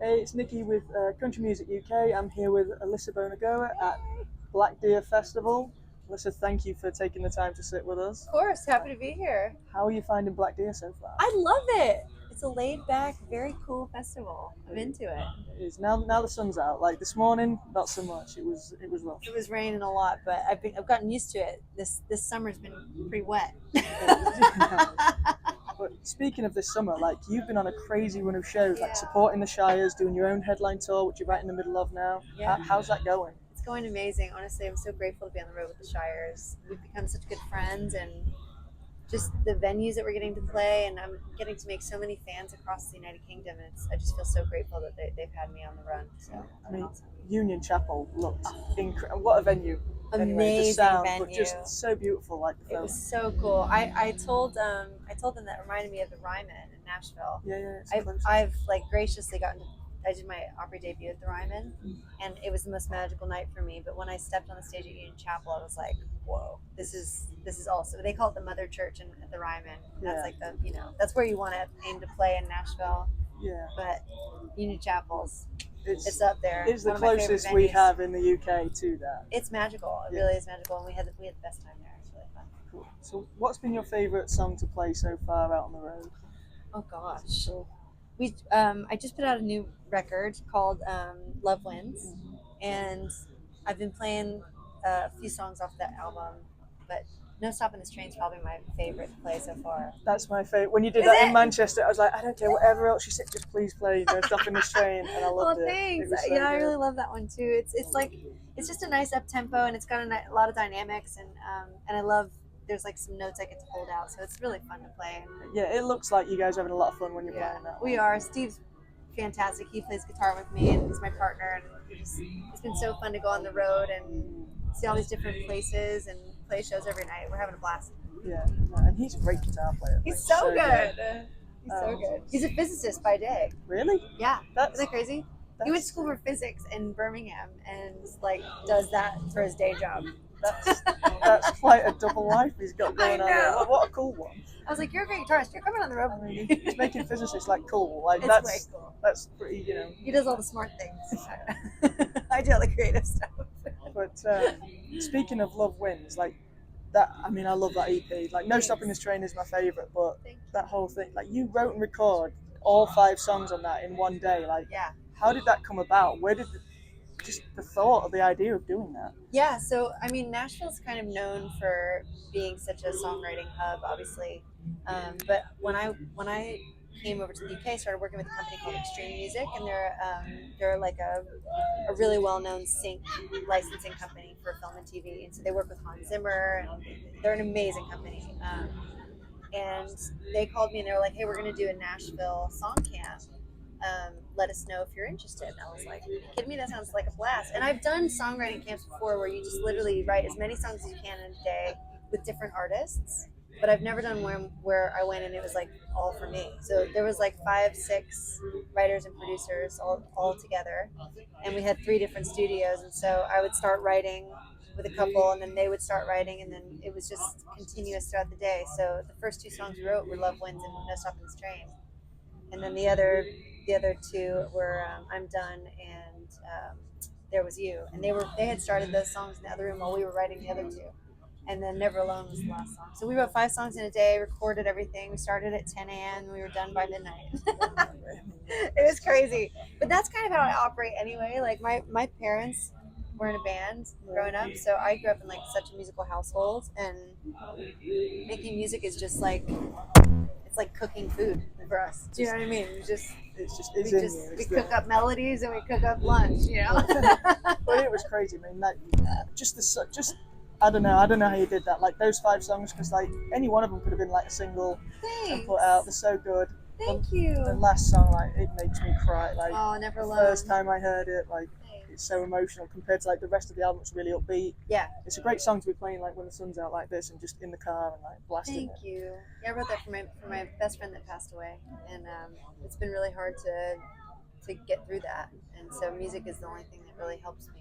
Hey, it's Nikki with Country Music UK. I'm here with Alyssa Bonagura at Black Deer Festival. Alyssa, thank you for taking the time to sit with us. Of course, happy to be here. How are you finding Black Deer so far? I love it. It's a laid back, very cool festival. I'm into it. It is now the sun's out. Like this morning, not so much. It was rough. It was raining a lot, but I've gotten used to it. This summer's been pretty wet. But speaking of this summer, like you've been on a crazy run of shows, like Yeah. supporting the Shires, doing your own headline tour, which you're right in the middle of now. Yeah. How's that going? It's going amazing. Honestly, I'm so grateful to be on the road with the Shires. We've become such good friends, and just the venues that we're getting to play, and I'm getting to make so many fans across the United Kingdom. And I just feel so grateful that they've had me on the run. So I mean, awesome. Union Chapel looked incredible. What a venue! Anyway, the Amazing sound, but venue. just so beautiful. Like the It film. was so cool. I told them that reminded me of the Ryman in Nashville. Yeah, it's I've close. I've like graciously gotten to. I did my Opry debut at the Ryman, and it was the most magical night for me. But when I stepped on the stage at Union Chapel, I was like, "Whoa, this is also." They call it the Mother Church at the Ryman. That's Yeah. like that's where you want to aim to play in Nashville. Yeah, But Union Chapel's it's it's up there. it's the One of my favorite closest we venues. have in the UK to that. It's magical. It Yeah. really is magical, and we had the best time there. It's really fun. Cool. So, what's been your favourite song to play so far out on the road? Oh gosh. So, I just put out a new record called Love Wins, and I've been playing a few songs off that album, but No Stopping This Train is probably my favorite to play so far. that's my favourite. When you did Is that it? in Manchester, I was like, I don't care whatever else you said, just please play "No Stopping This Train," and I loved it. Thanks. It was so Yeah, I good. really love that one too. It's just a nice up tempo, and it's got a lot of dynamics, and I love. There's like some notes I get to hold out, so it's really fun to play. Yeah, it looks like you guys are having a lot of fun when you're Yeah, playing that. we are. Steve's fantastic. He plays guitar with me, and he's my partner. And it's been so fun to go on the road and see all these different places and play shows every night. We're having a blast. Yeah, and he's a great guitar player. He's like, so good. He's so Um, good. He's a physicist by day. Really? Yeah, That's isn't that crazy? He went to that's school for physics in Birmingham and like does that for his day job. that's quite a double life he's got going on. I There. know. What a cool one. I was like, "You're a great guitarist. You're coming on the road I with mean, me." he's making physicists like cool. Like It's that's way cool. that's pretty, He does all the smart things. I do all the creative stuff. But speaking of Love Wins, like that. I mean, I love that EP. Like No Stopping This Train is my favorite, but Thank you. that whole thing, like you wrote and record all 5 songs on that in one day. Like, Yeah. how did that come about? Where did just the thought of the idea of doing that? Yeah, so I mean, Nashville's kind of known for being such a songwriting hub, obviously. But when I came over to the UK, I started working with a company called Extreme Music, and they're like a really well known sync licensing company for film and TV, and so they work with Hans Zimmer, and they're an amazing company. And they called me and they were like, "Hey, we're going to do a Nashville song camp. Let us know if you're interested." And I was like, "Are you kidding me? That sounds like a blast." And I've done songwriting camps before where you just literally write as many songs as you can in a day with different artists. But I've never done one where I went and it was like all for me. So there was like 5, 6 writers and producers all together. And we had 3 different studios. And so I would start writing with a couple, and then they would start writing, and then it was just continuous throughout the day. So the first 2 songs we wrote were Love Wins and No Stopping This Train. And then the other 2 were I'm Done and There Was You, and they had started those songs in the other room while we were writing the other 2, and then Never Alone was the last song. So we wrote 5 songs in a day, recorded everything. We started at 10 a.m. and we were done by midnight. It was crazy, but that's kind of how I operate anyway. Like my parents were in a band growing up, so I grew up in like such a musical household, and making music is just like it's like cooking food for us. Do you know what I mean? It's in you. We It's cook there. up melodies and we cook up lunch, you know. But it was crazy. I mean, like just I don't know how you did that. Like those 5 songs, because like any one of them could have been like a single and Thanks. put out. They're so good. Thank you. The last song, like it makes me cry. Like Oh, Never the Alone. first time I heard it, like Thanks. it's so emotional compared to like the rest of the album. It's really upbeat. Yeah. It's a great song to be playing like when the sun's out like this and just in the car and like blasting Thank it. you. Yeah, I wrote that for my best friend that passed away, and it's been really hard to get through that. And so music is the only thing that really helps me.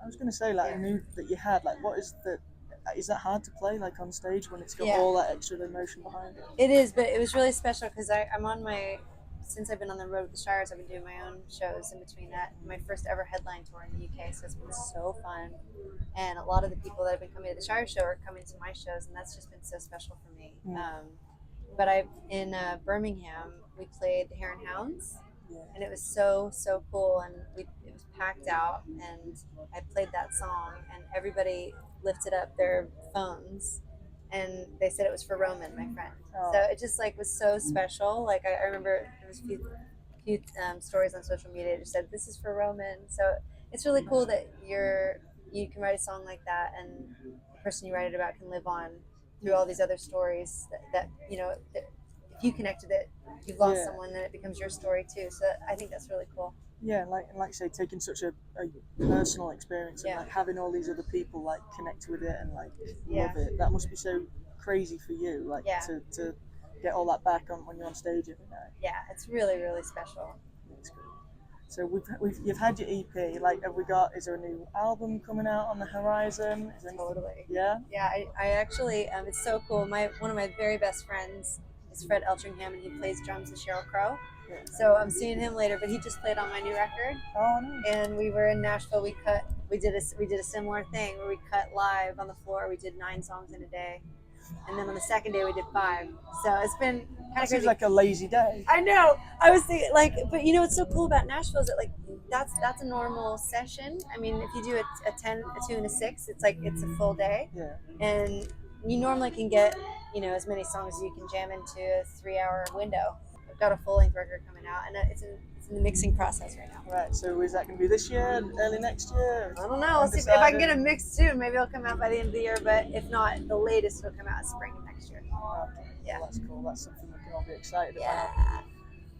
I was gonna say like a mood that you had. Like, what is that hard to play like on stage when it's got Yeah. all that extra emotion behind it? It is, but it was really special because I'm on my since I've been on the road with the Shires, I've been doing my own shows in between that. My first ever headline tour in the UK, so it's been so fun. And a lot of the people that have been coming to the Shire show are coming to my shows, and that's just been so special for me. But in Birmingham, we played the Hare and Hounds, and it was so cool, and it was packed out, and I played that song, and everybody lifted up their phones, and they said it was for Roman, my friend. So it just like was so special. Like I remember there was a few stories on social media that just said this is for Roman. So it's really cool that you can write a song like that, and the person you write it about can live on through all these other stories that that if you connected it, you've lost someone, then it becomes your story too. So I think that's really cool. Yeah, like you say, taking such a personal experience and like having all these other people like connect with it and like love it. That must be so crazy for you, like to get all that back on when you're on stage every night. Yeah, it's really special. That's good. So you've had your EP. Like, is there a new album coming out on the horizon? Totally. Yeah. Yeah, I actually it's so cool. One of my very best friends is Fred Eltringham, and he plays drums with Sheryl Crow. Yeah. So I'm seeing him later, but he just played on my new record. Oh, nice. And we were in Nashville. We did a similar thing where we cut live on the floor. We did 9 songs in a day, and then on the second day we did 5. So it's been kind of crazy. Seems like a lazy day. I know. I was thinking but you know what's so cool about Nashville is that like that's a normal session. I mean, if you do a 10, a 2, and a 6, it's like it's a full day. Yeah. And you normally can get as many songs as you can jam into a 3-hour window. I've got a full-length record coming out, and it's in the mixing process right now. Right. So is that going to be this year, early next year? I don't know. We'll see if I can get a mix too. Maybe it'll come out by the end of the year, but if not, the latest it'll come out spring of next year. Okay. Yeah. Well, that's cool. That's something we can all be excited about.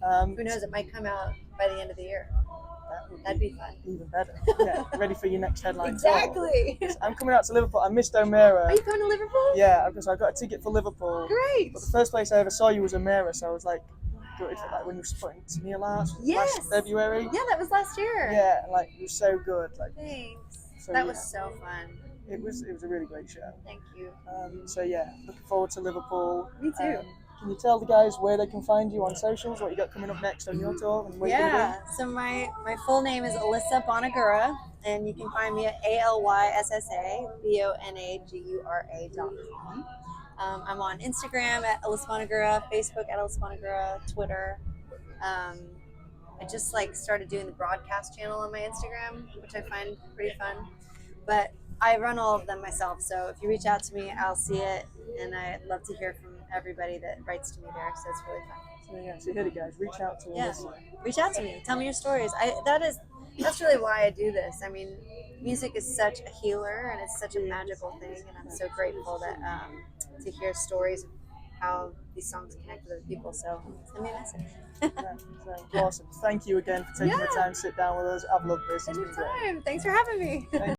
Yeah. Who knows? It might come out by the end of the year. That'd be fun. Even better. Yeah. Ready for your next headline Exactly. tour. I'm coming out to Liverpool. I missed O'Meara. Are you going to Liverpool? Yeah, because I got a ticket for Liverpool. Great. But the first place I ever saw you was O'Meara, so I was like, gutted for that when you were supporting Neil last February. Yeah, that was last year. Yeah, and like it was so good. Like, thanks. So, that was so fun. It was a really great show. Thank you. So yeah, looking forward to Liverpool. Me too. Can you tell the guys where they can find you on socials, what you got coming up next on your tour, and where you're going to be? So my full name is Alyssa Bonagura, and you can find me at ALYSSABONAGURA.com. I'm on Instagram at Alyssa Bonagura, Facebook at Alyssa Bonagura, Twitter. I just started doing the broadcast channel on my Instagram, which I find pretty fun. But I run all of them myself, so if you reach out to me, I'll see it, and I'd love to hear from everybody that writes to me there, so it's really fun. So yeah, so hit it, guys. Reach out to us. Reach out to me. Tell me your stories. That's really why I do this. I mean, music is such a healer, and it's such a magical thing, and I'm so grateful that to hear stories of how these songs connect with other people. So send me a message. Awesome. Thank you again for taking the time to sit down with us. I've loved this. It's been great. Thanks for having me.